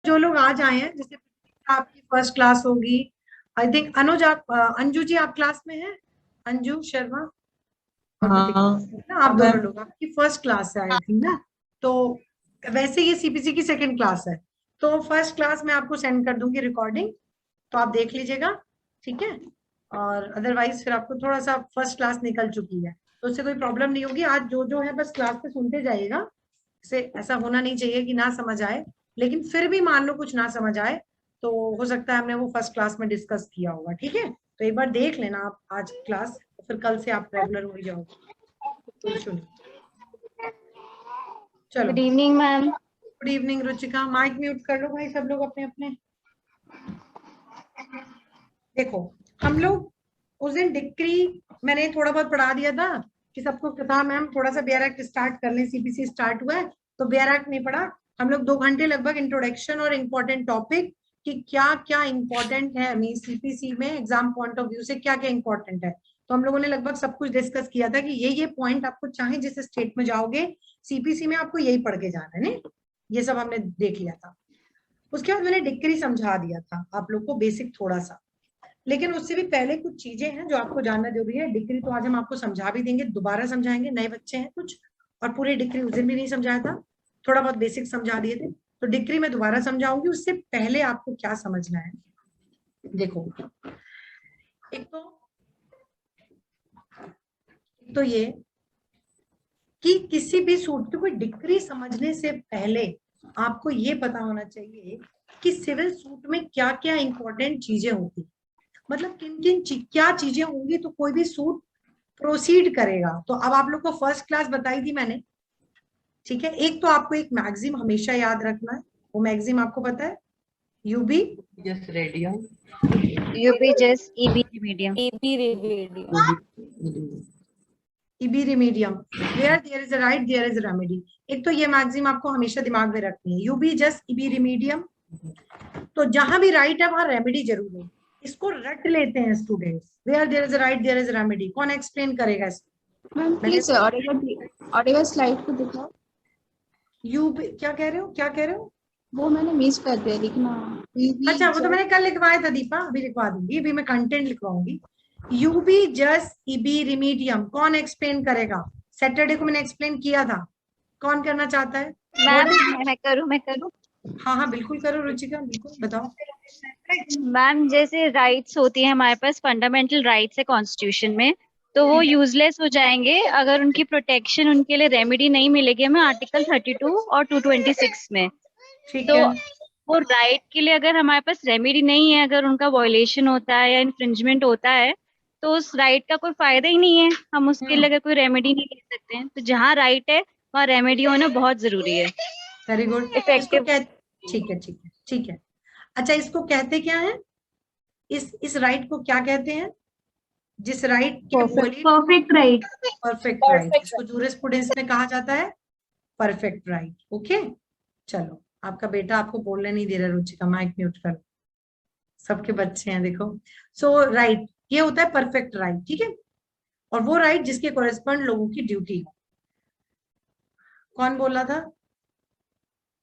जो लोग आज आए हैं, जैसे आपकी फर्स्ट क्लास होगी, आई थिंक अनुज आप अंजू जी आप क्लास में हैं, अंजू शर्मा और ना आप दोनों लोग आपकी फर्स्ट क्लास है आई थिंक ना। तो वैसे ये सीपीसी की सेकंड क्लास है, तो फर्स्ट क्लास में आपको सेंड कर दूंगी रिकॉर्डिंग, तो आप देख लीजिएगा, ठीक है। और अदरवाइज फिर आपको थोड़ा सा फर्स्ट क्लास निकल चुकी है तो उससे कोई प्रॉब्लम नहीं होगी। आज जो है बस क्लास पे सुनते जाइएगा, से ऐसा होना नहीं चाहिए कि ना समझ आए, लेकिन फिर भी मान लो कुछ ना समझ आए तो हो सकता है हमने वो फर्स्ट क्लास में डिस्कस किया होगा, ठीक है। तो एक बार देख लेना आप आज क्लास, फिर कल से आप रेगुलर हो जाओगे, कोई इशू नहीं। चलो, good evening ma'am. Good evening Ruchika, mic mute कर लो भाई सब लोग अपने अपने। देखो हम लोग उस दिन डिक्री मैंने थोड़ा बहुत पढ़ा दिया था कि सबको पता मैम थोड़ा सा बेयर एक्ट स्टार्ट कर लें, सीपीसी स्टार्ट हुआ है तो बेयर एक्ट नहीं पढ़ा हम लोग। 2 घंटे लगभग इंट्रोडक्शन और इम्पोर्टेंट टॉपिक कि क्या क्या इंपॉर्टेंट है मीन सीपीसी में एग्जाम पॉइंट ऑफ व्यू से क्या क्या इंपॉर्टेंट है, तो हम लोगों ने लगभग सब कुछ डिस्कस किया था कि ये पॉइंट आपको चाहे जिस स्टेट में जाओगे सीपीसी में आपको यही पढ़ के जाना है ना, ये सब हमने देख लिया था। उसके बाद मैंने डिक्री समझा दिया था आप लोग को बेसिक थोड़ा सा, लेकिन उससे भी पहले कुछ चीजें हैं जो आपको जानना जरूरी है। डिग्री तो आज हम आपको समझा भी देंगे, दोबारा समझाएंगे, नए बच्चे हैं कुछ और पूरे डिग्री उस दिन भी नहीं समझाया था, थोड़ा बहुत बेसिक समझा दिए थे, तो डिग्री में दोबारा समझाऊंगी। उससे पहले आपको क्या समझना है, देखो एक तो ये कि किसी भी सूट की कोई डिग्री समझने से पहले आपको ये पता होना चाहिए कि सिविल सूट में क्या क्या इंपॉर्टेंट चीजें होती, मतलब किन किन क्या चीजें होंगी तो कोई भी सूट प्रोसीड करेगा। तो अब आप लोग को फर्स्ट क्लास बताई थी मैंने, ठीक है। एक तो आपको एक मैगजीम हमेशा याद रखना है, वो मैगजीम आपको पता है, यूबी जस्ट रेडियो, यूपी जस्ट ईबी मीडियम। ईबी रिमीडियम, where there is a right there is a remedy. एक तो ये मैगजीम आपको हमेशा दिमाग में रखनी है, यूबी जस्ट ईबी रिमीडियम, तो जहां भी राइट है वहां रेमेडी जरूर है। इसको रट लेते हैं students, where there is a right there is a remedy, कौन एक्सप्लेन करेगा इसको? मैम प्लीज ऑडियो स्लाइड को दिखाओ। यूबी क्या कह रहे हो, क्या कह रहे हो? वो मैंने मिस कर दिया लिखना। अच्छा वो तो मैंने कल लिखवाया था दीपा, अभी लिखवा दूंगी, अभी मैं कंटेंट लिखवाऊंगी। यूबी जस इबी रिमीडियम कौन एक्सप्लेन करेगा? सैटरडे को मैंने एक्सप्लेन किया था, कौन करना चाहता है? मैं करूँ। हाँ हाँ बिल्कुल करो रुचिका, बिल्कुल बताओ। मैम जैसे राइट्स होती है हमारे पास, फंडामेंटल राइट्स है कॉन्स्टिट्यूशन में, तो वो यूजलेस हो जाएंगे अगर उनकी प्रोटेक्शन, उनके लिए रेमेडी नहीं मिलेगी हमें आर्टिकल 32 और 226 में। ठीक तो है, वो राइट के लिए अगर हमारे पास रेमेडी नहीं है, अगर उनका वायलेशन होता है या इन्फ्रिंजमेंट होता है, तो उस राइट का कोई फायदा ही नहीं है, हम उसके लिए अगर कोई रेमेडी नहीं ले सकते हैं। तो जहाँ राइट है वहाँ रेमेडी होना बहुत जरूरी है। Very good. इसको इफेक्टिव। क्या, ठीक है ठीक है ठीक है। अच्छा इसको कहते क्या है, इस राइट को क्या कहते हैं? जिस राइट के बोली परफेक्ट राइट। परफेक्ट राइट, इसको जूरिस्प्रूडेंस में कहा जाता है परफेक्ट राइट। ओके चलो, आपका बेटा आपको बोलने नहीं दे रहा रुचिका, माइक म्यूट कर, सबके बच्चे हैं देखो। सो राइट ये होता है परफेक्ट राइट, ठीक है। और वो राइट जिसके कोरेस्पॉन्ड लोगों की ड्यूटी हो। कौन बोल रहा था?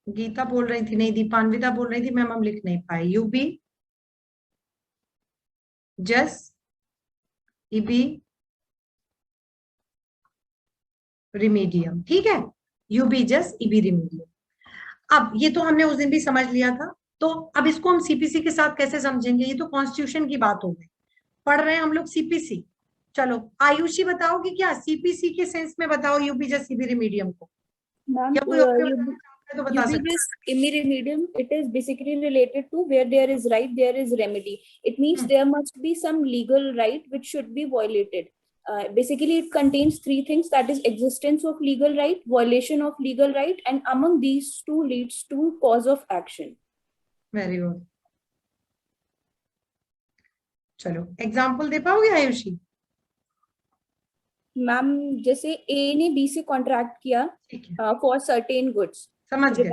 गीता बोल रही थी, नहीं दीपान्विता बोल रही थी, मैम हम लिख नहीं पाए। यूबी जस इबी रिमीडियम, ठीक है, यूबी जस इबी रिमीडियम। अब ये तो हमने उस दिन भी समझ लिया था, तो अब इसको हम सीपीसी के साथ कैसे समझेंगे? ये तो कॉन्स्टिट्यूशन की बात हो गई, पढ़ रहे हैं हम लोग सीपीसी। चलो आयुषी बताओगी क्या सीपीसी के सेंस में, बताओ यूबी जस इबी रिमीडियम को, Ma'am, या कोई और भी बताना चाहता है तो बता सकते UBJ's remedium, it is basically related to where there is right, there is remedy. It means there must be some legal right which should be violated. Basically, it contains three things, that is existence of legal right, violation of legal right, and among these two leads to cause of action. Very good. चलो example दे पाओगे Ayushi? Ma'am जैसे ए ने B से contract किया for certain goods, समझ गए,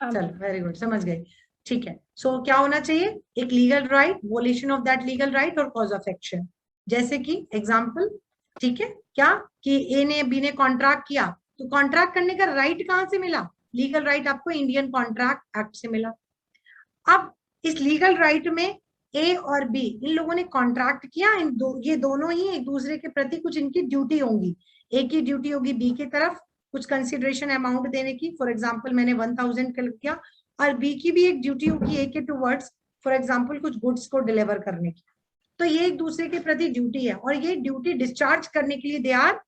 चलो very good समझ गए, ठीक है। सो क्या होना चाहिए? एक legal right, वोलेशन of that legal right और कॉज ऑफ एक्शन। जैसे कि एग्जांपल, ठीक है, क्या कि ए ने बी ने कॉन्ट्रैक्ट किया, तो कॉन्ट्रैक्ट करने का राइट कहां से मिला? लीगल राइट आपको इंडियन कॉन्ट्रैक्ट एक्ट से मिला। अब इस लीगल राइट में ए और बी इन लोगों ने कॉन्ट्रैक्ट किया, ये दोनों ही एक दूसरे के प्रति कुछ इनकी ड्यूटी होंगी। ए की ड्यूटी होगी बी की तरफ कुछ कंसिडरेशन अमाउंट देने की, फॉर एग्जांपल मैंने 1000 किया, और बी की भी एक ड्यूटी होगी ए के टुवर्ड्स फॉर एग्जांपल कुछ गुड्स को डिलीवर करने की। तो ये एक दूसरे के प्रति ड्यूटी है, और ये ड्यूटी डिस्चार्ज करने के लिए दे आर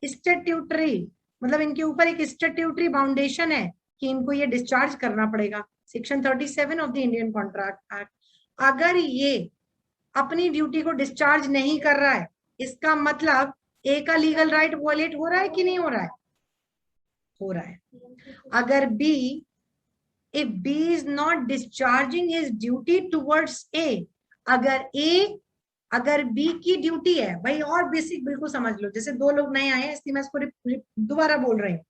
स्टैट्यूटरी, मतलब इनके ऊपर एक स्टैट्यूटरी बाउंडेशन है कि इनको ये डिस्चार्ज करना पड़ेगा। Section 37 of the Indian contract act. अगर ये अपनी ड्यूटी को डिस्चार्ज नहीं कर रहा है, इसका मतलब ए का लीगल राइट वॉयलेट हो रहा है कि नहीं हो रहा है? हो रहा है। अगर B, if B is not discharging his duty towards A, अगर बी की ड्यूटी है, भाई और बेसिक बिल्कुल समझ लो, जैसे दो लोग नए आए हैं इसलिए मैं इसको दोबारा बोल रही हूँ।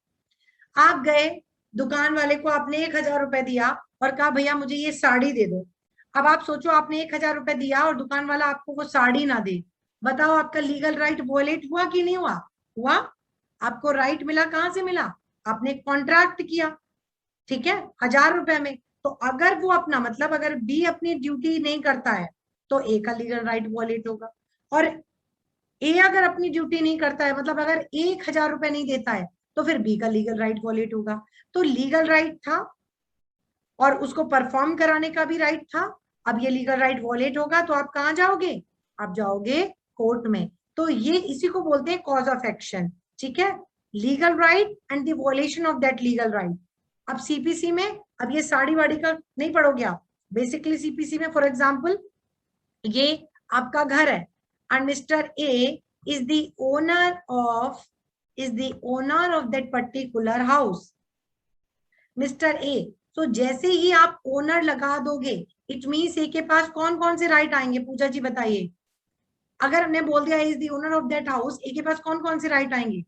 आप गए दुकान वाले को, आपने 1000 रुपए दिया और कहा भैया मुझे ये साड़ी दे दो। अब आप सोचो आपने 1000 रुपए दिया और दुकान वाला आपको वो साड़ी ना दे, बताओ आपका लीगल राइट वॉयलेट हुआ कि नहीं हुआ? हुआ। आपको राइट मिला, कहां से मिला? आपने कॉन्ट्रैक्ट किया, ठीक है, 1000 रुपए में। तो अगर वो अपना मतलब अगर बी अपनी ड्यूटी नहीं करता है तो ए का लीगल राइट वॉयलेट होगा, और ए अगर अपनी ड्यूटी नहीं करता है मतलब अगर 1000 रुपए नहीं देता है तो फिर बी का लीगल राइट वॉयलेट होगा। तो लीगल राइट था और उसको परफॉर्म कराने का भी राइट था, अब ये लीगल राइट वॉयलेट होगा तो आप कहाँ जाओगे? आप जाओगे कोर्ट में। तो ये इसी को बोलते हैं कॉज ऑफ एक्शन, ठीक है, legal right and the violation of that legal right. अब सीपीसी में अब ये साड़ी वाड़ी का नहीं पढ़ोगे आप, बेसिकली सीपीसी में फॉर एग्जाम्पल ये आपका घर है and Mr. A is the owner of that particular house. Mr. A, so जैसे ही आप ओनर लगा दोगे इट मीन्स ए के पास कौन कौन से राइट आएंगे? पूजा जी बताइए। अगर हमने बोल दिया is the owner of that house, A के पास कौन कौन से राइट आएंगे?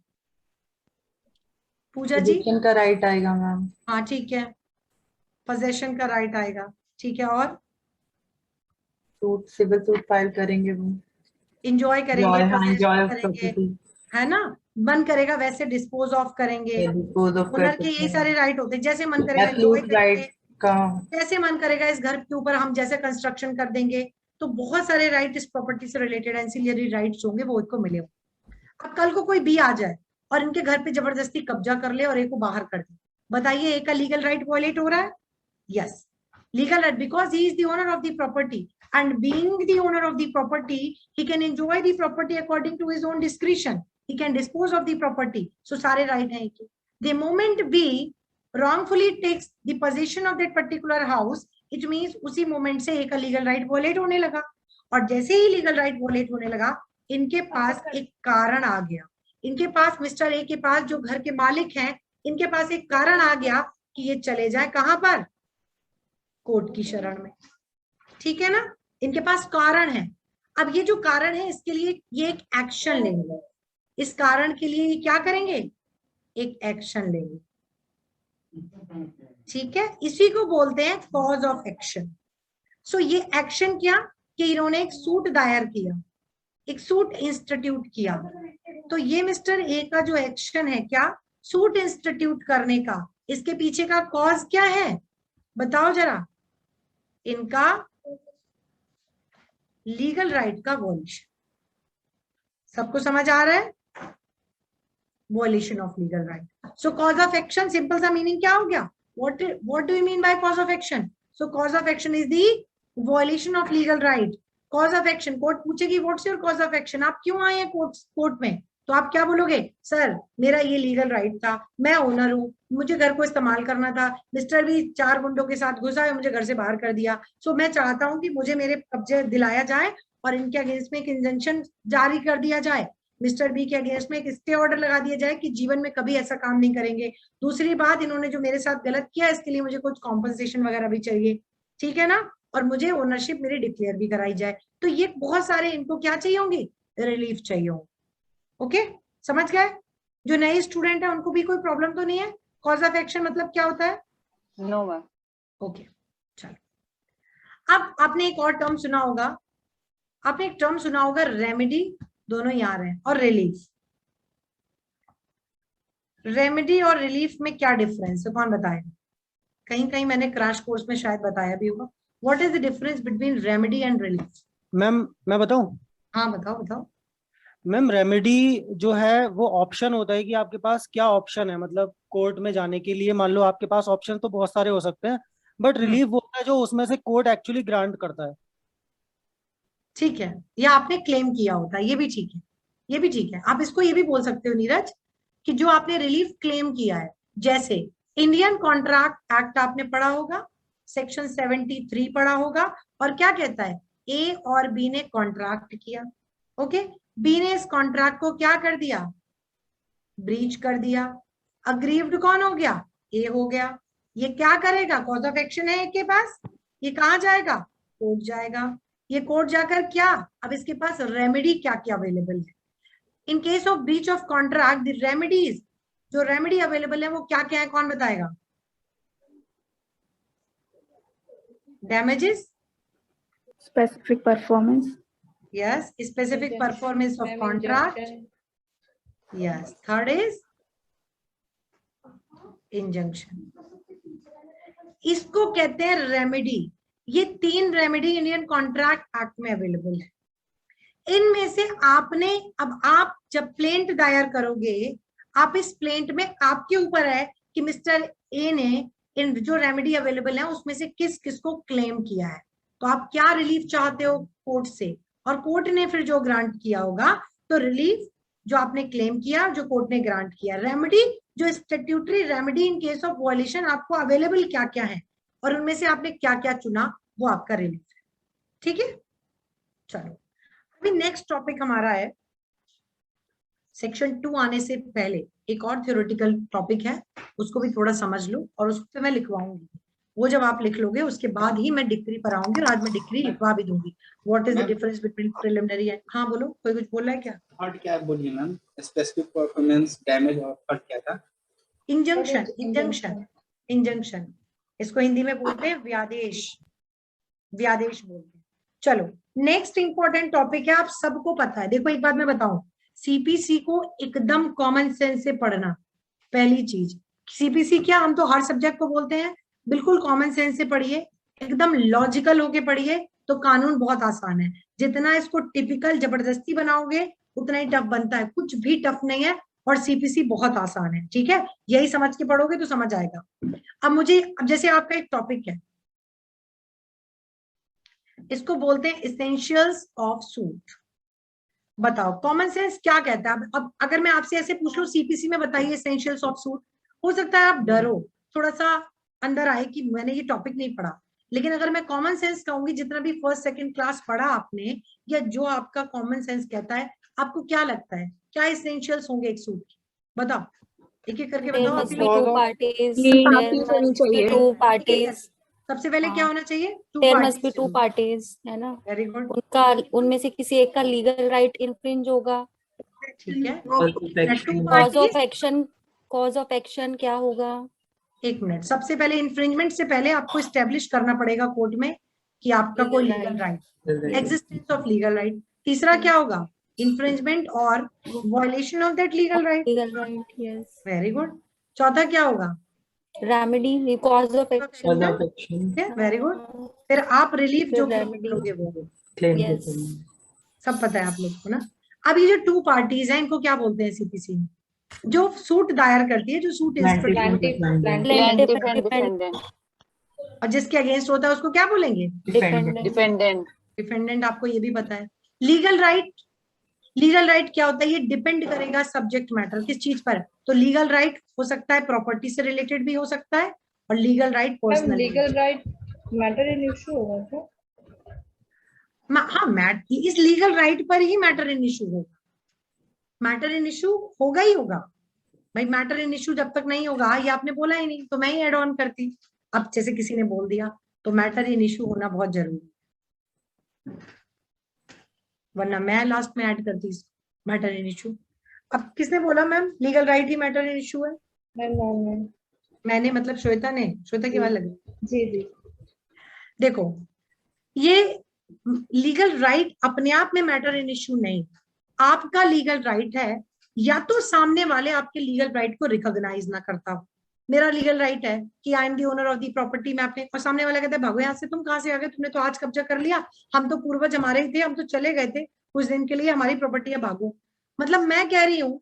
पूजा जी का राइट आएगा मैम। हाँ ठीक है, पोजेशन का राइट आएगा, ठीक है, और सूट, सिविल सूट फाइल करेंगे, वो इंजॉय करेंगे, है ना, मन करेगा वैसे डिस्पोज ऑफ करेंगे। ओनर के यही सारे राइट होते हैं, जैसे मन करेगा एंजॉय करेंगे, जैसे मन करेगा इस घर के ऊपर हम जैसे कंस्ट्रक्शन कर देंगे। तो बहुत सारे राइट इस प्रॉपर्टी से रिलेटेड एंसिलियरी राइट्स होंगे, वो इनको मिले। अब कल को कोई बी आ जाए और इनके घर पे जबरदस्ती कब्जा कर ले और एक को बाहर कर दे, बताइए एक का लीगल राइट वॉयलेट हो रहा है? Yes, legal right, because he is the owner of the property, and being the owner of the property he can enjoy the property according to his own discretion, he can dispose of the property, so सारे right हैं। the moment B wrongfully takes the possession of that particular house, it means उसी moment से एक legal right violate होने लगा, और जैसे ही legal right violate होने लगा इनके पास एक कारण आ गया, इनके पास मिस्टर ए के पास जो घर के मालिक हैं इनके पास एक कारण आ गया कि ये चले जाए कहां पर? कोर्ट की शरण में, ठीक है ना, इनके पास कारण है। अब ये जो कारण है इसके लिए ये एक एक्शन लेंगे, इस कारण के लिए ये क्या करेंगे? एक एक्शन लेंगे, ठीक है, इसी को बोलते हैं कॉज ऑफ एक्शन। सो ये एक्शन क्या कि इन्होंने एक सूट दायर किया, एक सूट इंस्टीट्यूट किया। तो ये मिस्टर ए का जो एक्शन है क्या, सूट इंस्टीट्यूट करने का, इसके पीछे का कॉज क्या है बताओ जरा? इनका लीगल राइट का वॉल्यूशन। सबको समझ आ रहा है? Violation of legal right. So cause of action, simple सा मीनिंग क्या हो गया? What do you mean by cause of action? So cause of action is the violation of legal right. Cause of action, court पूछेगी what's your cause of action, आप क्यों आए हैं court में? तो आप क्या बोलोगे? सर मेरा ये लीगल राइट था, मैं ओनर हूँ, मुझे घर को इस्तेमाल करना था, मिस्टर भी 4 गुंडों के साथ घुसा है, मुझे घर से बाहर कर दिया, सो मैं चाहता हूँ कि मुझे मेरे कब्जे दिलाया जाए और इनके अगेंस्ट में एक इंजंक्शन जारी कर दिया जाए, मिस्टर बी के अगेंस्ट में एक स्टे ऑर्डर लगा दिया जाए कि जीवन में कभी ऐसा काम नहीं करेंगे। दूसरी बात, इन्होंने जो मेरे साथ गलत किया इसके लिए मुझे कुछ कॉम्पनसेशन वगैरह भी चाहिए, ठीक है ना, और मुझे ओनरशिप मेरी डिक्लेयर भी कराई जाए। तो ये बहुत सारे इनको क्या चाहिए होंगे? रिलीफ चाहिए होंगे। ओके, समझ गए? जो नए स्टूडेंट है उनको भी कोई प्रॉब्लम तो नहीं है? कॉज ऑफ एक्शन मतलब क्या होता है? No ma'am. ओके, चलो। अब आपने एक और टर्म सुना होगा, आपने एक टर्म सुना होगा रेमेडी, दोनों ही आ रहे हैं, और रिलीफ। रेमेडी और रिलीफ में क्या डिफरेंस है, कौन बताएगा? कहीं कहीं मैंने क्रैश कोर्स में शायद बताया भी होगा। What is the difference between remedy and relief? Ma'am मैं बताऊं? हाँ बताओ बताओ। मैम रेमेडी जो है वो ऑप्शन होता है कि आपके पास क्या ऑप्शन है, मतलब कोर्ट में जाने के लिए मान लो आपके पास ऑप्शन तो बहुत सारे हो सकते हैं, बट रिलीफ वो होता है जो उसमें से कोर्ट एक्चुअली ग्रांट करता है। ठीक है, या आपने क्लेम किया होता है, ये भी ठीक है, ये भी ठीक है। आप इसको ये भी बोल सकते हो नीरज कि जो आपने रिलीफ क्लेम किया है, जैसे इंडियन कॉन्ट्रैक्ट एक्ट आपने पढ़ा होगा, सेक्शन 73 पढ़ा होगा, और क्या कहता है, ए और बी ने कॉन्ट्रैक्ट किया, ओके, बी ने इस कॉन्ट्रैक्ट को क्या कर दिया, ब्रीच कर दिया, अग्रीव्ड कौन हो गया, ए हो गया। ये क्या करेगा, कॉज ऑफ एक्शन है के पास, ये कहाँ जाएगा, कोर्ट जाएगा। ये कोर्ट जाकर क्या, अब इसके पास रेमेडी क्या क्या अवेलेबल है। In case of breach of contract the remedies, जो रेमेडी अवेलेबल है वो क्या क्या है, कौन बताएगा? Damages, specific performance, yes, specific performance of contract, yes, third is injunction. इसको कहते हैं रेमेडी। ये 3 रेमेडी इंडियन कॉन्ट्रैक्ट एक्ट में अवेलेबल है। इनमें से आपने, अब आप जब प्लेंट दायर करोगे, आप इस प्लेंट में आपके ऊपर है कि मिस्टर ए ने इन जो रेमेडी अवेलेबल है उसमें से किस किस को क्लेम किया है। तो आप क्या रिलीफ चाहते हो कोर्ट से, और कोर्ट ने फिर जो ग्रांट किया होगा, तो रिलीफ जो आपने क्लेम किया, जो कोर्ट ने ग्रांट किया, रेमेडी जो statutory remedy in case of violation आपको अवेलेबल क्या क्या है, और उनमें से आपने क्या क्या चुना, वो आपका रिलीफ है। ठीक है, चलो अभी नेक्स्ट टॉपिक हमारा है, सेक्शन 2 आने से पहले एक और थ्योरेटिकल टॉपिक है, उसको भी थोड़ा समझ लो, और उस पर मैं लिखवाऊंगी। वो जब आप लिख लोगे उसके बाद ही मैं डिक्री पर आऊंगी, और आज मैं डिक्री लिखवा भी दूंगी। What is the difference between preliminary and, हाँ बोलो, कोई कुछ बोल रहा है क्या? हर्ट क्या बोलिए मैम, स्पेसिफिक परफॉर्मेंस डैमेज और हर्ट क्या था? इंजंक्शन, इंजंक्शन, इंजंक्शन, इसको हिंदी में बोलते हैं व्यादेश, व्यादेश बोलते हैं। चलो नेक्स्ट इंपॉर्टेंट टॉपिक है, आप सबको पता है। देखो एक बात मैं बताऊं, सीपीसी को एकदम कॉमन सेंस से पढ़ना। पहली चीज, सीपीसी क्या, हम तो हर सब्जेक्ट को बोलते हैं, बिल्कुल कॉमन सेंस से पढ़िए, एकदम लॉजिकल होके पढ़िए, तो कानून बहुत आसान है। जितना इसको टिपिकल जबरदस्ती बनाओगे उतना ही टफ बनता है, कुछ भी टफ नहीं है, और सीपीसी बहुत आसान है। ठीक है, यही समझ के पढ़ोगे तो समझ आएगा। अब जैसे आपका एक टॉपिक है, इसको बोलते हैं एसेंशियल्स ऑफ सूट। बताओ कॉमन सेंस क्या कहता है? अब अगर मैं आपसे ऐसे पूछ लूं सीपीसी में बताइए एसेंशियल्स ऑफ सूट, हो सकता है आप डरो, थोड़ा सा अंदर आए कि मैंने ये टॉपिक नहीं पढ़ा, लेकिन अगर मैं कॉमन सेंस कहूंगी, जितना भी फर्स्ट सेकंड क्लास पढ़ा आपने, या जो आपका कॉमन सेंस कहता है, आपको क्या लगता है क्या एसेंशियल्स होंगे एक सूट की? बताओ, एक एक करके बताओ। आप सबसे पहले क्या होना चाहिए? There must be 2 parties, है ना? वेरी गुड, उनका, उनमें से किसी एक का लीगल राइट इन्फ्रिंज होगा। ठीक है। कॉज ऑफ एक्शन क्या होगा? एक मिनट, सबसे पहले इन्फ्रिंजमेंट से पहले आपको एस्टेब्लिश करना पड़ेगा कोर्ट में कि आपका कोई legal right, existence of legal right. तीसरा क्या होगा? इन्फ्रिंजमेंट और violation of that legal right. Legal right, yes. Very good. चौथा क्या होगा? Remedy, cause of action. Very good. फिर आप रिलीफ जो remedy। करोगे वो, Yes। सब पता है आप लोग को ना। अब ये जो 2 पार्टीज हैं, इनको क्या बोलते हैं सीपीसी में? जो सूट दायर करती है, जो सूट और जिसके अगेंस्ट होता है उसको क्या बोलेंगे? डिफेंडेंट। डिफेंडेंट। आपको ये भी पता है। लीगल राइट, लीगल राइट क्या होता है? ये डिपेंड करेगा सब्जेक्ट मैटर, किस चीज पर। तो लीगल राइट हो सकता है प्रॉपर्टी से रिलेटेड भी हो सकता है, और legal right personal. Legal right matter in issue होगा क्या? हाँ, इस लीगल राइट पर ही मैटर इन इशू होगा। मैटर इन इशू होगा ही होगा भाई। मैटर इन इशू जब तक नहीं होगा, ये आपने बोला ही नहीं तो मैं ही एड ऑन करती। अब जैसे किसी ने बोल दिया, तो मैटर इन इशू होना बहुत जरूरी है, वरना मैं लास्ट में ऐड करती मैटर इन इशू। अब किसने बोला ma'am legal right he matter in issue है? मैंने मतलब श्वेता ने, श्वेता की बात लगी। जी जी। देखो, ये लीगल राइट अपने आप में मैटर इन इशू नहीं, आपका लीगल राइट है, या तो सामने वाले आपके लीगल राइट को रिकॉग्नाइज ना करता हो, मेरा लीगल राइट है कि I am the owner of the property, मैं अपने, और सामने वाला कहता है भागो यहाँ से, तुम कहाँ से आ गए, तुमने तो आज कब्जा कर लिया, हम तो पूर्वज हमारे ही थे, हम तो चले गए थे कुछ दिन के लिए, हमारी प्रॉपर्टी है, भागो। मतलब मैं कह रही हूँ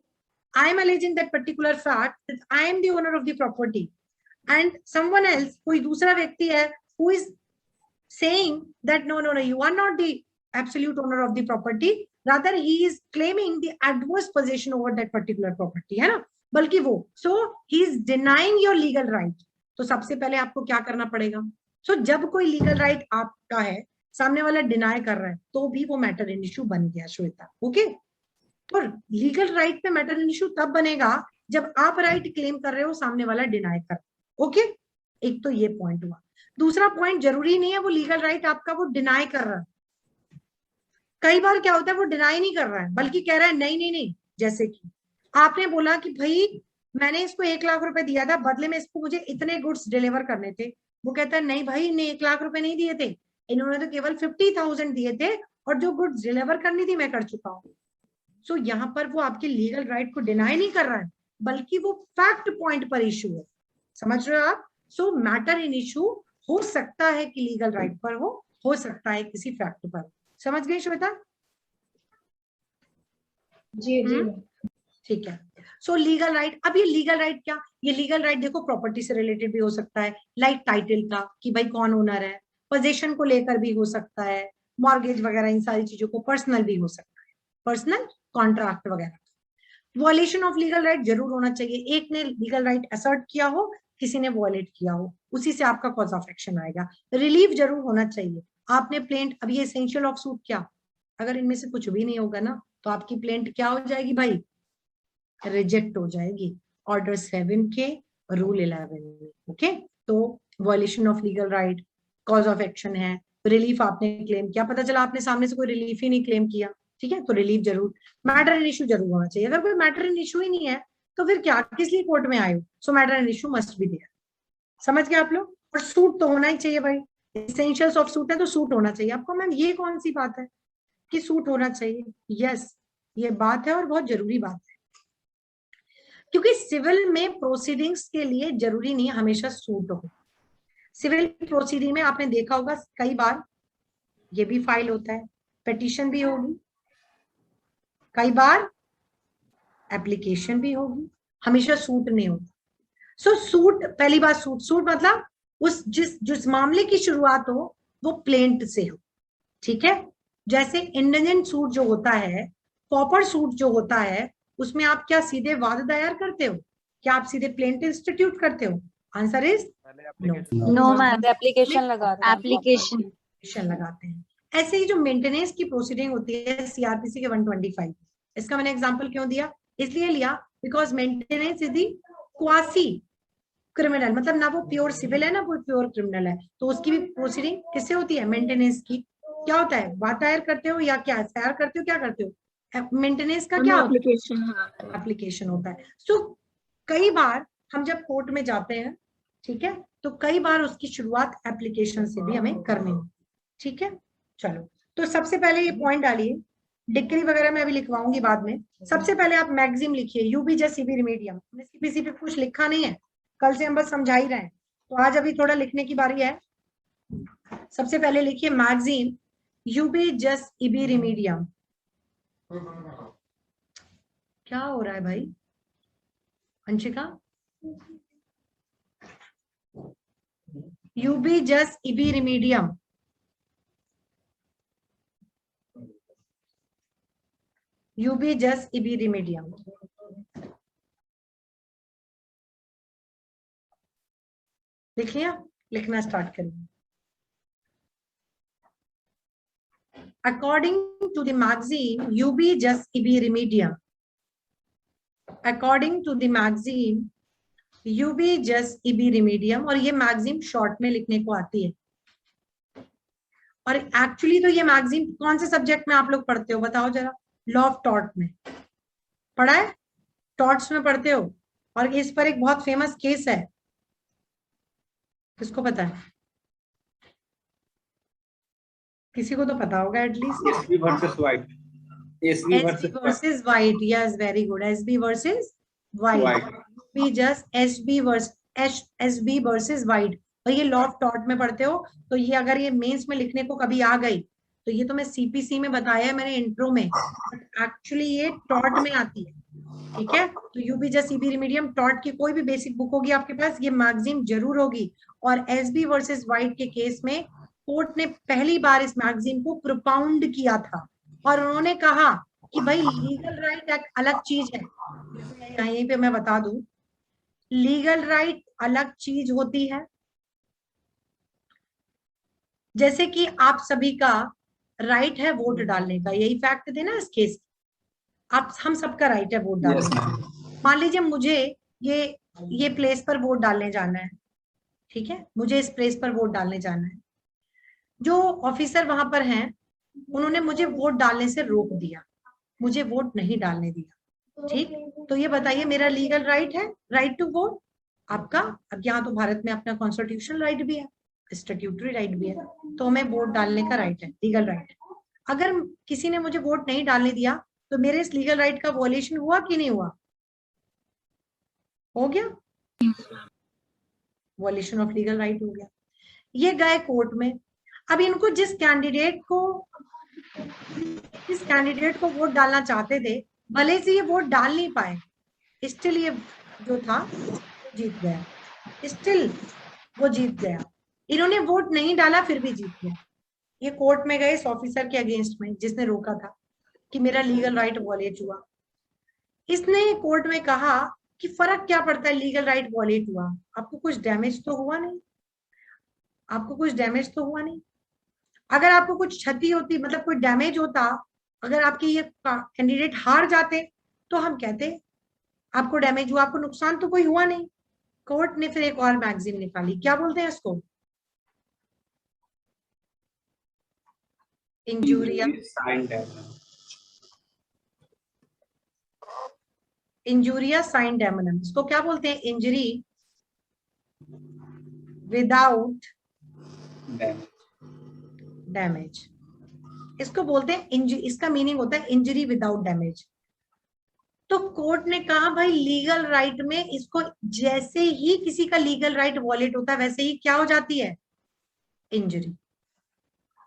I am aliasing that particular fact that I am the owner of the property and someone else, कोई दूसरा व्यक्ति है who is saying that no, you are not the absolute owner of the property, rather he is claiming the adverse possession over that particular property, है ना, बल्कि वो, so he is denying your legal right। तो सबसे पहले आपको क्या करना पड़ेगा, so जब कोई लीगल राइट आपका है, सामने वाला डिनाई कर रहा है, तो भी वो मैटर इन इशू बन गया श्वेता, ओके। और लीगल राइट पे मैटर इन इशू तब बनेगा जब आप राइट क्लेम कर रहे हो, सामने वाला डिनाई कर, ओके। एक तो ये पॉइंट हुआ। दूसरा पॉइंट, जरूरी नहीं है वो लीगल राइट आपका वो डिनाई कर रहा है, कई बार क्या होता है वो डिनाई नहीं कर रहा है बल्कि कह रहा है नहीं नहीं नहीं, जैसे कि आपने बोला कि भाई मैंने इसको 1 लाख रुपए दिया था, बदले में इसको मुझे इतने गुड्स डिलीवर करने थे, वो कहता है नहीं भाई इन्हें 1 लाख रुपए नहीं दिए थे, इन्होंने तो केवल 50,000 दिए थे और जो गुड्स डिलीवर करनी थी मैं कर चुका हूँ। सो यहाँ पर वो आपके लीगल राइट को डिनाई नहीं कर रहा है बल्कि वो फैक्ट पॉइंट पर इशू है, समझ रहे हो आप। सो मैटर इन इशू हो सकता है कि लीगल राइट पर हो सकता है किसी फैक्ट पर, समझ गए श्वेता? जी जी ठीक है। सो लीगल राइट, अब ये लीगल राइट क्या, ये लीगल राइट देखो प्रॉपर्टी से रिलेटेड भी हो सकता है, लाइक टाइटल का कि भाई कौन ओनर है, पोजीशन को लेकर भी हो सकता है, मॉर्गेज वगैरह, इन सारी चीजों को, पर्सनल भी हो सकता है, पर्सनल कॉन्ट्रैक्ट वगैरह। वॉयलेशन ऑफ लीगल राइट जरूर होना चाहिए, एक ने लीगल राइट असर्ट किया हो, किसी ने वॉयलेट किया हो, उसी से आपका कॉज ऑफ एक्शन आएगा। रिलीफ जरूर होना चाहिए, आपने प्लेंट, अब ये एसेंशियल ऑफ सूट क्या, अगर इनमें से कुछ भी नहीं होगा ना तो आपकी प्लेंट क्या हो जाएगी भाई, रिजेक्ट हो जाएगी, ऑर्डर 7 के रूल 11 में, ओके। तो violation of legal right, cause of action है, रिलीफ आपने क्लेम किया, पता चला आपने सामने से कोई रिलीफ ही नहीं क्लेम किया, ठीक है, तो रिलीफ जरूर। मैटर इन इशू जरूर होना चाहिए, अगर कोई मैटर इन इशू ही नहीं है तो फिर क्या, किस लिए कोर्ट में आए हो, so matter in issue must be there, समझ गए आप लोग। और सूट तो होना ही चाहिए भाई, एसेंशियल्स ऑफ सूट है तो सूट होना चाहिए आपको। मैम ये कौन सी बात है कि सूट होना चाहिए, यस ये बात है और बहुत जरूरी बात है, क्योंकि सिविल में प्रोसीडिंग्स के लिए जरूरी नहीं हमेशा सूट हो। सिविल प्रोसीडिंग में आपने देखा होगा कई बार ये भी फाइल होता है, पिटीशन भी होगी, कई बार एप्लीकेशन भी होगी, हमेशा सूट नहीं होता। सो सूट, पहली बात सूट मतलब उस जिस मामले की शुरुआत हो वो प्लेंट से हो, ठीक है। जैसे इंडिजेंट सूट जो होता है, कॉपर सूट जो होता है, उसमें आप क्या सीधे वाद दायर करते हो, क्या आप सीधे प्लेंट इंस्टीट्यूट करते हो, answer is no ma'am, application लगाते हैं। ऐसे ही जो मेंटेनेंस की प्रोसीडिंग होती है सीआरपीसी के 125, इसका मैंने एग्जांपल क्यों दिया, इसलिए लिया because maintenance is the quasi criminal, मतलब ना वो प्योर सिविल है ना वो प्योर क्रिमिनल है, तो उसकी भी प्रोसीडिंग किससे होती है, मेंटेनेंस की। क्या होता है, बात दायर करते हो या क्या एफआईआर करते हो, क्या करते हो, मेंटेनेंस का क्या एप्लीकेशन होता है। सो कई बार हम जब कोर्ट में जाते हैं, ठीक है, तो कई बार उसकी शुरुआत एप्लीकेशन से भी हमें करनी होती, ठीक है। चलो, तो सबसे पहले ये पॉइंट डालिए, डिक्री वगैरह मैं अभी लिखवाऊंगी बाद में। सबसे पहले आप मैक्सिम लिखिए, यूबी जस्ट सीबी रिमीडियम, सीपीसी पे कुछ लिखा नहीं है, कल से हम बस समझा ही रहे हैं, तो आज अभी थोड़ा लिखने की बारी है। सबसे पहले लिखिए मैक्सिम यूबी जस्ट इबी रिमीडियम। क्या हो रहा है भाई अंशिका, यूबी जस्ट इबी रिमीडियम, यूबी जस्ट इबी रिमीडियम। लिख लिया, लिखना स्टार्ट करिए। According to the maxim ubi jus ibi remedium, according to the maxim ubi jus ibi remedium, और ये मैक्सिम शॉर्ट में लिखने को आती है। और एक्चुअली तो ये मैक्सिम कौन से सब्जेक्ट में आप लोग पढ़ते हो बताओ जरा, लॉ ऑफ टॉर्ट में पढ़ा है, टॉर्ट्स में पढ़ते हो, और इस पर एक बहुत फेमस केस है, किसको पता है, किसी को तो पता होगा at least, SB versus white, SB versus white, yes very good, SB versus white, be just SB versus, SB versus white. और ये लॉ ऑफ टॉट में पढ़ते हो, तो ये अगर ये मेंस में लिखने को कभी आ गई तो ये तो मैं सीपीसी में बताया है मैंने इंट्रो में, एक्चुअली ये टॉट में आती है। ठीक है, तो यूपी जस्ट सीबी रिमीडियम टॉट की कोई भी बेसिक बुक होगी आपके पास, ये मैगजीन जरूर होगी। और एसबी वर्सेस वाइट के केस में कोर्ट ने पहली बार इस मैगजीन को प्रोपाउंड किया था और उन्होंने कहा कि भाई लीगल राइट एक अलग चीज है। यहीं पे मैं बता दूं, लीगल राइट अलग चीज होती है। जैसे कि आप सभी का राइट है वोट डालने का, यही फैक्ट थे ना इस केस। आप हम सबका राइट है वोट डालने Yes, का। ma'am. मान लीजिए मुझे ये प्लेस पर वोट डालने जाना है, ठीक है, मुझे इस प्लेस पर वोट डालने जाना है। जो ऑफिसर वहां पर हैं उन्होंने मुझे वोट डालने से रोक दिया, मुझे वोट नहीं डालने दिया। ठीक, तो ये बताइए मेरा लीगल राइट है, राइट टू वोट। आपका अब यहाँ तो भारत में अपना कॉन्स्टिट्यूशनल राइट भी है, स्टैट्यूटरी राइट भी है, तो हमें वोट डालने का राइट है, लीगल राइट। अगर किसी ने मुझे वोट नहीं डालने दिया तो मेरे इस लीगल राइट का वॉयलेशन हुआ कि नहीं हुआ? हो गया, वॉयलेशन ऑफ लीगल राइट हो गया। ये गए कोर्ट में। अब इनको जिस कैंडिडेट को वोट डालना चाहते थे, भले से ये वोट डाल नहीं पाए, स्टिल ये जो था जीत गया, स्टिल वो जीत गया। इन्होंने वोट नहीं डाला फिर भी जीत गया। ये कोर्ट में गए इस ऑफिसर के अगेंस्ट में जिसने रोका था कि मेरा लीगल राइट वॉलेट हुआ। इसने कोर्ट में कहा कि फर्क क्या पड़ता है, लीगल राइट वॉलेट हुआ, आपको कुछ डैमेज तो हुआ नहीं, आपको कुछ डैमेज तो हुआ नहीं। अगर आपको कुछ क्षति होती, मतलब कोई डैमेज होता, अगर आपके ये कैंडिडेट हार जाते तो हम कहते आपको डैमेज हुआ, आपको नुकसान तो कोई हुआ नहीं। कोर्ट ने फिर एक और मैगजीन निकाली, क्या बोलते हैं इसको, injuria Sign damage. Injuria sine damnum. इसको क्या बोलते हैं, इंजरी विदाउट Damage. डैमेज। इसको बोलते हैं इसका मीनिंग होता है इंजरी विदाउट डैमेज। तो कोर्ट ने कहा भाई लीगल राइट में इसको, जैसे ही किसी का लीगल राइट वॉलेट होता है वैसे ही क्या हो जाती है, इंजरी।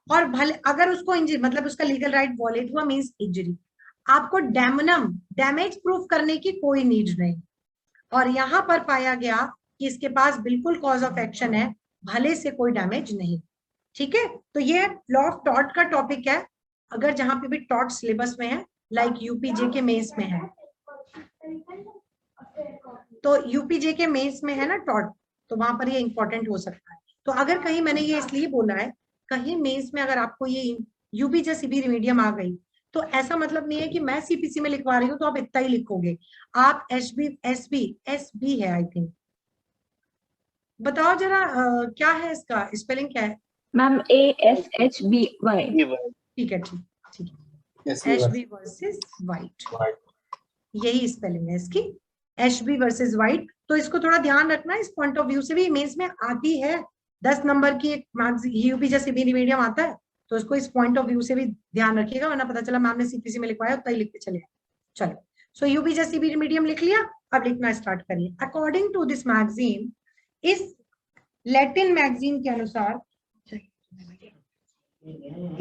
और भले अगर उसको इंजरी मतलब उसका लीगल राइट वॉलेट हुआ मींस इंजरी, आपको डैमनम डैमेज प्रूफ करने की कोई नीड नहीं। और यहां पर पाया गया कि इसके पास बिल्कुल कॉज ऑफ एक्शन है, भले से कोई डैमेज नहीं। ठीक है, तो ये लॉ ऑफ टॉट का टॉपिक है, अगर जहां पे भी टॉट सिलेबस में है, लाइक यूपीजे के मेंस में है, तो यूपीजे के मेंस में है ना टॉट, तो वहां पर ये इंपॉर्टेंट हो सकता है। तो अगर कहीं मैंने ये इसलिए बोला है, कहीं मेंस में अगर आपको ये यूपीजे सीबी रिमीडियम आ गई तो ऐसा मतलब नहीं है कि मैं सीपीसी में लिखवा रही हूँ तो आप इतना ही लिखोगे, आप एसबी है आई थिंक। बताओ जरा क्या है इसका स्पेलिंग क्या है? Ma'am ASHBY। ठीक है, ठीक ठीक है, Yes, we were. Ashby versus white, Right. यही स्पेलिंग है इसकी, एशबी वर्सेस वाइट। तो इसको थोड़ा ध्यान रखना, इस पॉइंट ऑफ व्यू से भी मेंस में आती है, 10 नंबर की एक यूपी जैसे सीबी मीडियम आता है, तो इसको इस पॉइंट ऑफ व्यू से भी ध्यान रखिएगा, वरना पता चला मैम ने सीपीसी में लिखवाया उतना ही लिख के चले। चलो, सो यूपी जैसे सीबी मीडियम लिख लिया, अब लिखना स्टार्ट करिए। अकॉर्डिंग टू दिस मैगजीन, इस लैटिन मैगजीन के अनुसार,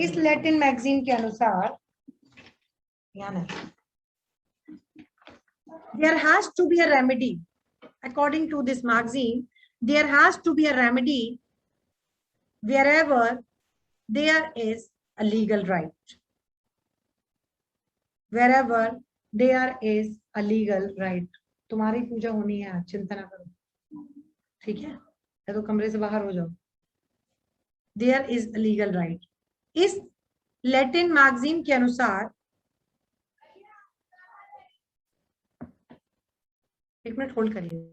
इस लैटिन मैगजीन के अनुसार there has to be a remedy. According to this magazine, there has to be a remedy wherever there is a legal right, wherever there is a legal right। तुम्हारी पूजा होनी है, चिंता ना करो, ठीक है, या तो कमरे से बाहर हो जाओ। There is a legal right। इस लैटिन मैगजीन के अनुसार, एक मिनट होल्ड करिए।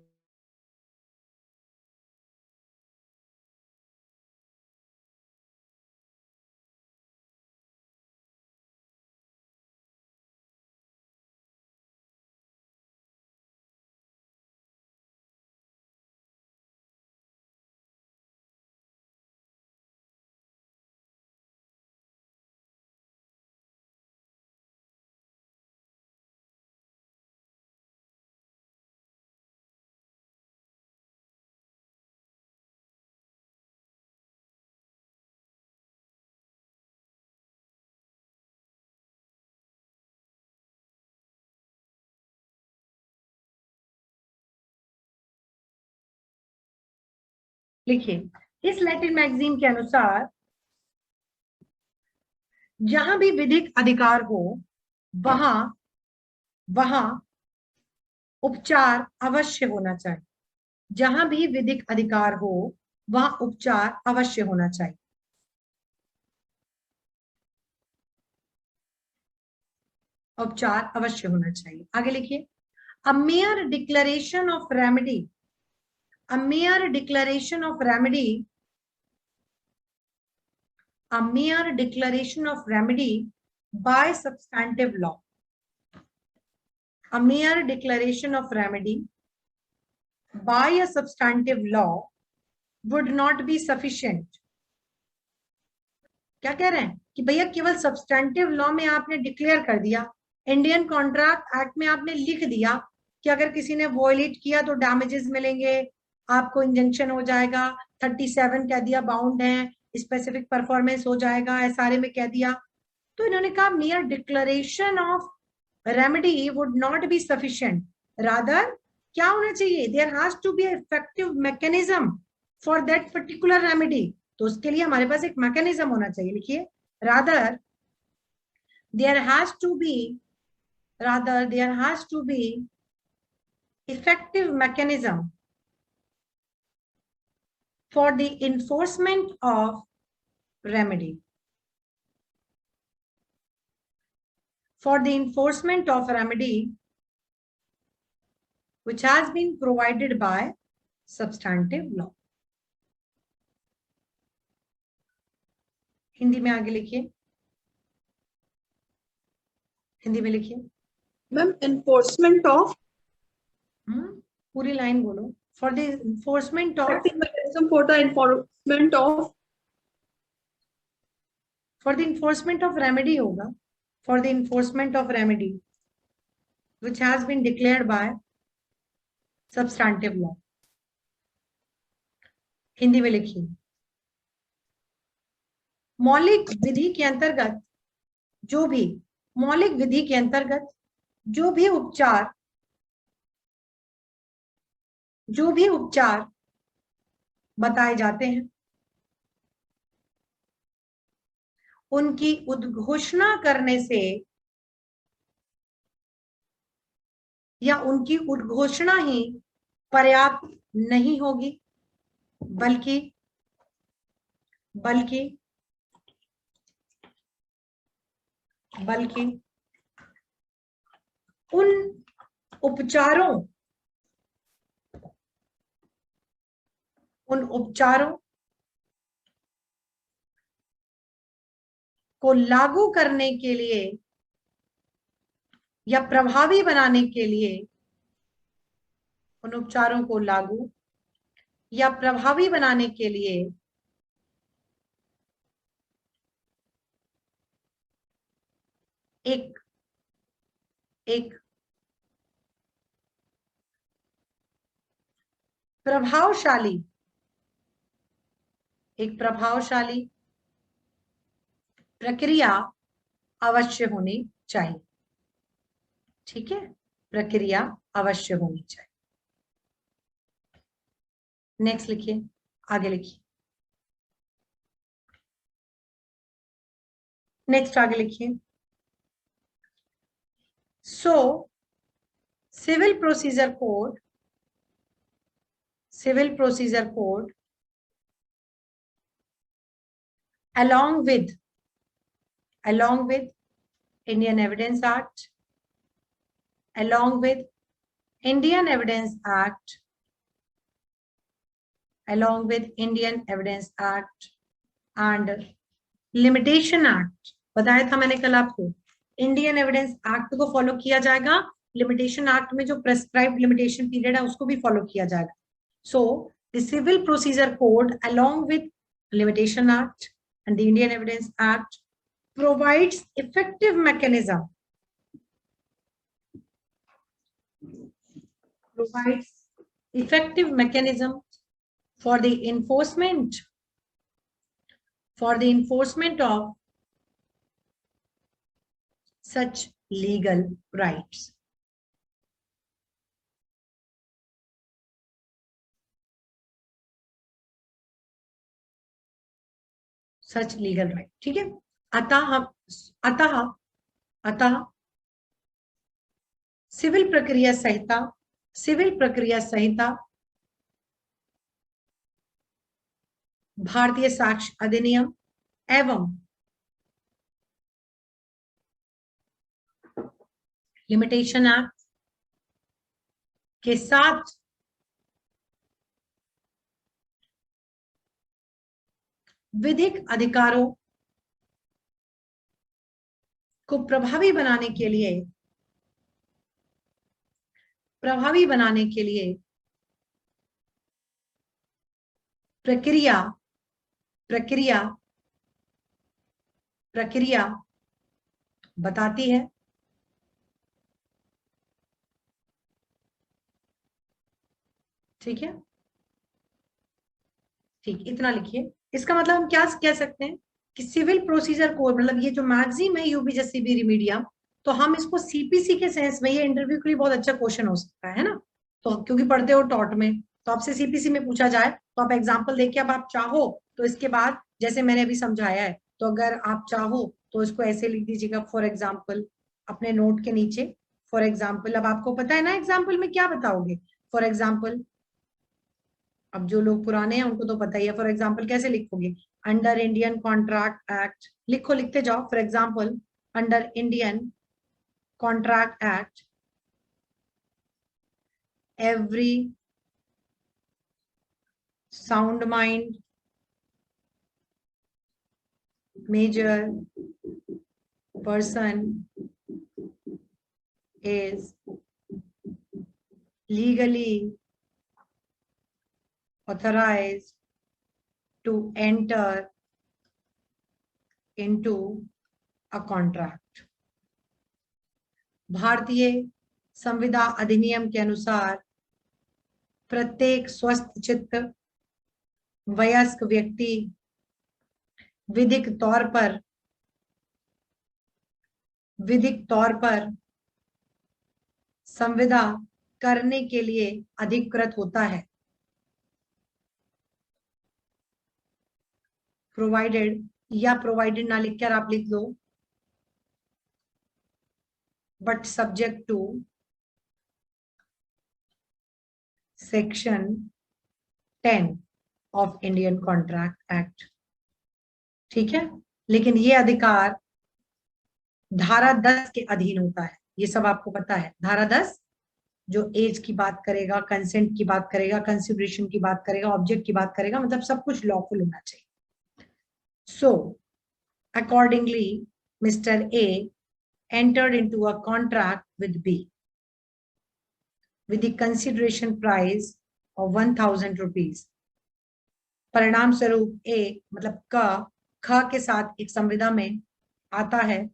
लिखिए, इस लैटिन मैगजीन के अनुसार जहां भी विधिक अधिकार हो वहां उपचार अवश्य होना चाहिए। जहां भी विधिक अधिकार हो वहां उपचार अवश्य होना चाहिए। उपचार अवश्य होना चाहिए। आगे लिखिए, a mere declaration of remedy, a mere declaration of remedy, a mere declaration of remedy by substantive law, a mere declaration of remedy by a substantive law would not be sufficient. क्या कह रहे हैं कि भैया केवल substantive law में आपने declare कर दिया, इंडियन कॉन्ट्रैक्ट एक्ट में आपने लिख दिया कि अगर किसी ने वॉयलेट किया तो डैमेजेस मिलेंगे, आपको इंजंक्शन हो जाएगा, 37 कह दिया बाउंड है, स्पेसिफिक परफॉर्मेंस हो जाएगा, एसआरए में कह दिया। तो इन्होंने कहा mere declaration of remedy would not be sufficient, rather क्या होना चाहिए, there has to be effective mechanism for that particular remedy. तो उसके लिए हमारे पास एक मैकेनिज्म होना चाहिए। लिखिए, rather there has to be effective mechanism for the enforcement of remedy. For the enforcement of remedy which has been provided by substantive law. Hindi में आगे लिखिए, हिंदी में लिखिए मैम। एनफोर्समेंट ऑफ, पूरी लाइन बोलो। For the enforcement of, mechanism for the enforcement of, for the enforcement of remedy होगा, for the enforcement of remedy which has been declared by substantive law. Hindi में लिखिए, मौलिक विधि के अंतर्गत जो भी, मौलिक विधि के अंतर्गत जो भी उपचार बताए जाते हैं उनकी उद्घोषणा करने से या उनकी उद्घोषणा ही पर्याप्त नहीं होगी, बल्कि उन उपचारों को लागू करने के लिए या प्रभावी बनाने के लिए, उन उपचारों को लागू या प्रभावी बनाने के लिए एक प्रभावशाली प्रक्रिया अवश्य होनी चाहिए। ठीक है, प्रक्रिया अवश्य होनी चाहिए। नेक्स्ट लिखिए, आगे लिखिए, नेक्स्ट आगे लिखिए। So civil procedure code along with Indian Evidence Act, along with Indian Evidence Act, along with Indian Evidence Act and Limitation Act, बताया था मैंने कल आपको, इंडियन एविडेंस एक्ट को फॉलो किया जाएगा, लिमिटेशन एक्ट में जो प्रेस्क्राइब्ड लिमिटेशन पीरियड है उसको भी फॉलो किया जाएगा। So the civil procedure code along with Limitation Act and the Indian Evidence Act provides effective mechanism for the enforcement of such legal rights. Such legal right. ठीक है, अतः civil प्रक्रिया संहिता भारतीय साक्ष्य अधिनियम एवं लिमिटेशन एक्ट के साथ विधिक अधिकारों को प्रभावी बनाने के लिए प्रक्रिया बताती है। ठीक है, ठीक, इतना लिखिए। इसका मतलब हम क्या कह सकते हैं कि सिविल प्रोसीजर कोड, मतलब ये जो मैगजीन है यूपीएससी रिमीडियम, तो हम इसको सीपीसी के सेंस में, ये इंटरव्यू के लिए बहुत अच्छा क्वेश्चन हो सकता है ना, तो क्योंकि पढ़ते हो टॉट में, तो आपसे सीपीसी में पूछा जाए तो आप एग्जाम्पल देखिए। अब आप चाहो तो इसके बाद जैसे मैंने अभी समझाया है, तो अगर आप चाहो तो इसको ऐसे लिख दीजिएगा, फॉर एग्जाम्पल, अपने नोट के नीचे फॉर एग्जाम्पल। अब आपको पता है ना एग्जाम्पल में क्या बताओगे, फॉर एग्जाम्पल। अब जो लोग पुराने हैं उनको तो पता ही है, फॉर एग्जाम्पल कैसे लिखोगे, अंडर इंडियन कॉन्ट्रैक्ट एक्ट, लिखो, लिखते जाओ। For example, under Indian contract act every sound mind major person is legally authorized to enter into a contract। भारतीय संविदा अधिनियम के अनुसार प्रत्येक स्वस्थ चित्त वयस्क व्यक्ति विधिक तौर पर संविदा करने के लिए अधिकृत होता है, प्रोवाइडेड, या प्रोवाइडेड ना लिखकर आप लिख दो, but subject to section 10 of Indian contract act. ठीक है, लेकिन ये अधिकार धारा 10 के अधीन होता है, ये सब आपको पता है। धारा 10 जो एज की बात करेगा, कंसेंट की बात करेगा, कंसिडरेशन की बात करेगा, ऑब्जेक्ट की बात करेगा, मतलब सब कुछ लॉफुल होना चाहिए। सो accordingly Mr. A entered into a contract with B with the consideration price of 1000 rupees। परिणाम स्वरूप A मतलब ख के साथ एक संविदा में आता है,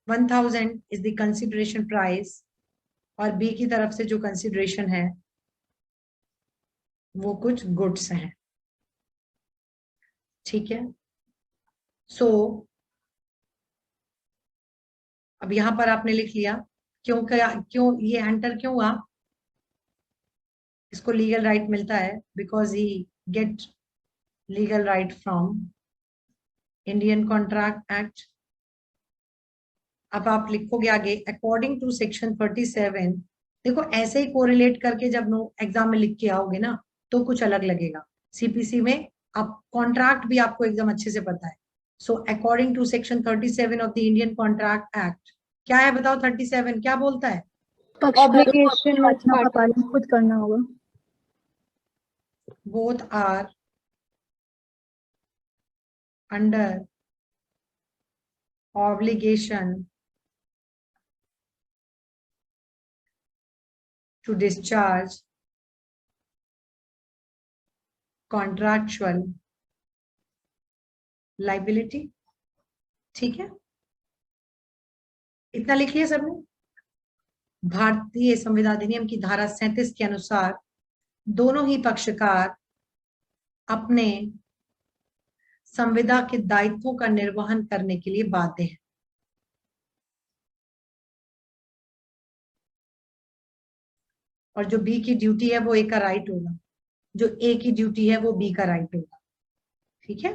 1000 is the consideration price, और B की तरफ से जो कंसिडरेशन है वो कुछ गुड्स हैं। ठीक है, सो अब यहां पर आपने लिख लिया, क्यों ये एंटर क्यों हुआ, इसको लीगल राइट मिलता है because he get legal right from Indian contract act. अब आप लिखोगे आगे अकॉर्डिंग टू सेक्शन 37। देखो ऐसे ही कोरिलेट करके जब एग्जाम में लिख के आओगे ना तो कुछ अलग लगेगा। सीपीसी में आप कॉन्ट्रैक्ट भी आपको एकदम अच्छे से पता है। So according to section 37 of the Indian contract act, क्या है बताओ 37 क्या बोलता है? ऑब्लिगेशन का पालन खुद करना होगा। Both are under obligation to discharge contractual liability. ठीक है, इतना लिख लिया सबने। भारतीय संविधान अधिनियम की धारा 37 के अनुसार दोनों ही पक्षकार अपने संविदा के दायित्वों का निर्वहन करने के लिए बाध्य हैं। और जो बी की ड्यूटी है वो ए का राइट होगा, जो ए की ड्यूटी है वो बी का राइट होगा। ठीक है,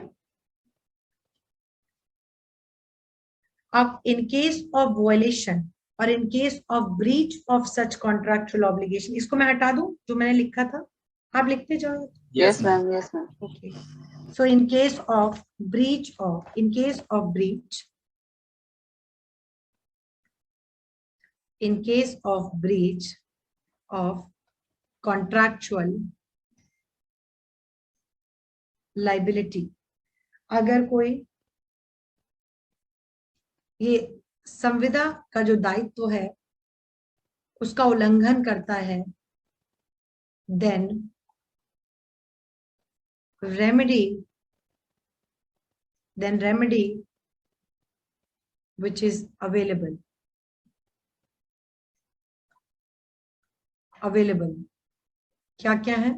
अब इन केस ऑफ वायलेशन और in case of breach of such contractual obligation, इसको मैं हटा दूं जो मैंने लिखा था, आप लिखते जाओ। Yes, ma'am. Yes, ma'am. Okay. So in case of breach of contractual liability, अगर कोई ये संविदा का जो दायित्व है उसका उल्लंघन करता है, then remedy which is available क्या क्या है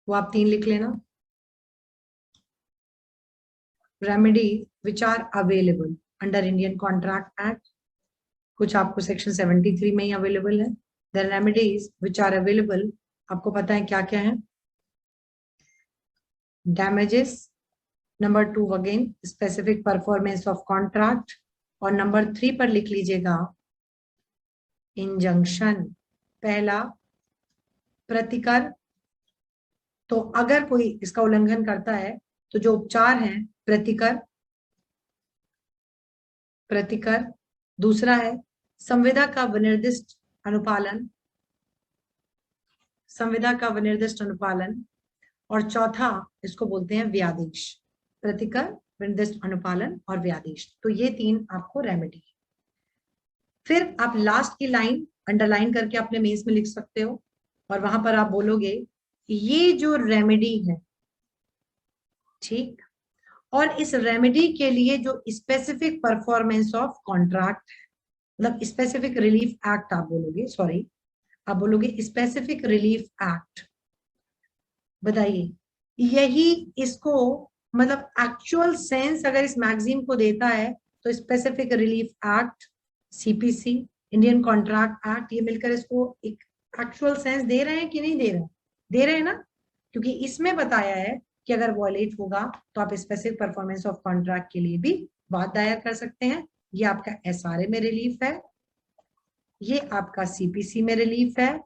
वो आप 3 लिख लेना। Remedy which are available under Indian contract act, कुछ आपको सेक्शन 73 में ही अवेलेबल है। The remedies which are available आपको पता है क्या क्या है। Damages, number 2 again specific performance of contract, और नंबर 3 पर लिख लीजिएगा इंजंक्शन, पहला प्रतिकर। तो अगर कोई इसका उल्लंघन करता है तो जो उपचार हैं प्रतिकर, दूसरा है संविदा का विनिर्दिष्ट अनुपालन, और चौथा इसको बोलते हैं व्यादेश। प्रतिकर, विनिर्दिष्ट अनुपालन और व्यादेश, तो ये 3 आपको रेमेडी। फिर आप लास्ट की लाइन अंडरलाइन करके अपने मेंस में लिख सकते हो, और वहां पर आप बोलोगे ये जो रेमेडी है, ठीक, और इस रेमेडी के लिए जो स्पेसिफिक परफॉर्मेंस ऑफ कॉन्ट्रैक्ट है, मतलब स्पेसिफिक रिलीफ एक्ट आप बोलोगे, सॉरी आप बोलोगे स्पेसिफिक रिलीफ एक्ट। बताइए यही इसको मतलब एक्चुअल सेंस अगर इस मैगजीन को देता है तो specific relief act, CPC, Indian contract act, ये मिलकर इसको एक एक्चुअल सेंस दे रहे हैं कि नहीं दे रहे हैं? दे रहे हैं ना, क्योंकि इसमें बताया है कि अगर वॉयलेट होगा तो आप स्पेसिफिक परफॉर्मेंस ऑफ कॉन्ट्रैक्ट के लिए भी वाद दायर कर सकते हैं। ये आपका एसआरए में रिलीफ है, ये आपका सीपीसी में रिलीफ है,